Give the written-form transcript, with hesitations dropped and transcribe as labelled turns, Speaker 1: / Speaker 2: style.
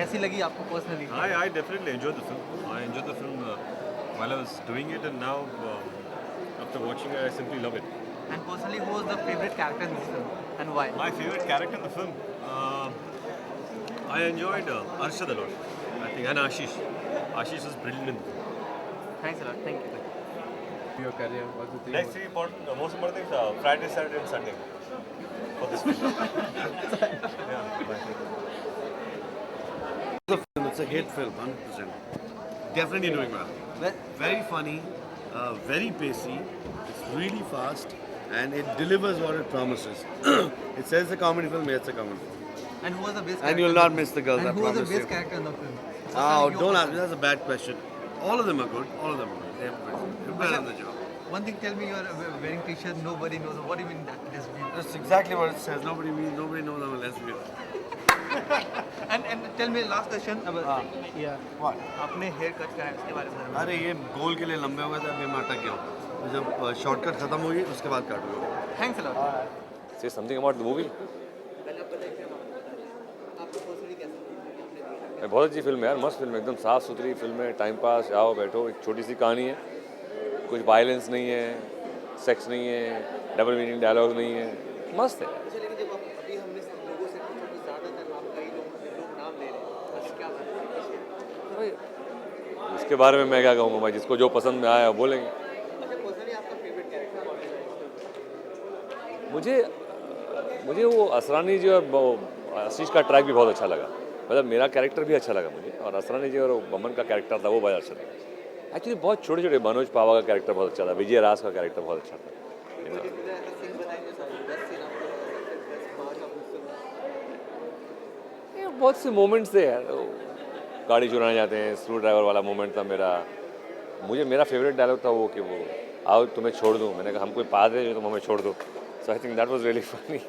Speaker 1: कैसी लगी आपको personally?
Speaker 2: I definitely enjoyed the film. I enjoyed the film while I was doing it, and now after watching it, I simply love it.
Speaker 1: And personally, who was the favorite character in this film and why?
Speaker 2: My favorite character in the film, I enjoyed Arshad a lot, I think, and Ashish. Ashish was brilliant in the film.
Speaker 1: Thanks a lot. Thank you.
Speaker 3: Your career, what's the thing?
Speaker 2: Next three important, most important things are Friday, Saturday, and Sunday for this film.
Speaker 4: The film, it's a hit film, 100%. Definitely doing well. Very funny, very pacey, it's really fast, and it delivers what it promises. It says a comedy film, yes, it's a comedy film.
Speaker 1: And who was the best?
Speaker 4: And you'll not miss the girls,
Speaker 1: And
Speaker 4: I
Speaker 1: who was the
Speaker 4: promise
Speaker 1: best
Speaker 4: you.
Speaker 1: character in the film?
Speaker 4: Oh, don't ask me, that's a bad question. All of them are good, all of them are good. They're better than the job.
Speaker 1: One thing, tell me, you are wearing t-shirt. Nobody knows. What do you mean that lesbian?
Speaker 4: That's exactly what it says. Nobody knows I'm a lesbian.
Speaker 1: And tell me last question about
Speaker 4: What?
Speaker 1: आपने hair cut कराया उसके बारे में.
Speaker 4: अरे ये गोल के लिए लंबे हो गए थे, अभी मैं अटक गया हूँ. जब शॉर्टकट खत्म होगी उसके बाद काटूंगा.
Speaker 1: Thanks a lot.
Speaker 5: Say something about the movie. बहुत अच्छी फिल्म है यार, मस्त फिल्म है, एकदम साफ़ सुथरी फिल्म है, टाइम पास, आओ बैठो, एक छोटी सी कहानी है, कुछ वायलेंस नहीं है, सेक्स नहीं है, डबल मीनिंग डायलॉग नहीं है, मस्त है. इसके बारे में मैं क्या कहूँगा भाई, जिसको जो पसंद में आया बोलेंगे. मुझे वो असरानी जी और आशीष का ट्रैक भी बहुत अच्छा लगा. मतलब मेरा कैरेक्टर भी अच्छा लगा मुझे, और असरानी जी और बमन का कैरेक्टर था वो बहुत अच्छा लगा. एक्चुअली बहुत छोटे छोटे, मनोज पावा का कैरेक्टर बहुत अच्छा था, विजय राज का कैरेक्टर बहुत अच्छा था. बहुत से मोमेंट्स थे यार, गाड़ी चुराने जाते हैं, स्क्रू ड्राइवर वाला मोमेंट था मेरा फेवरेट डायलॉग था वो कि वो आओ तुम्हें छोड़ दूँ. मैंने कहा हम कोई पागल है तुम हमें छोड़ दो. So I think that was really funny.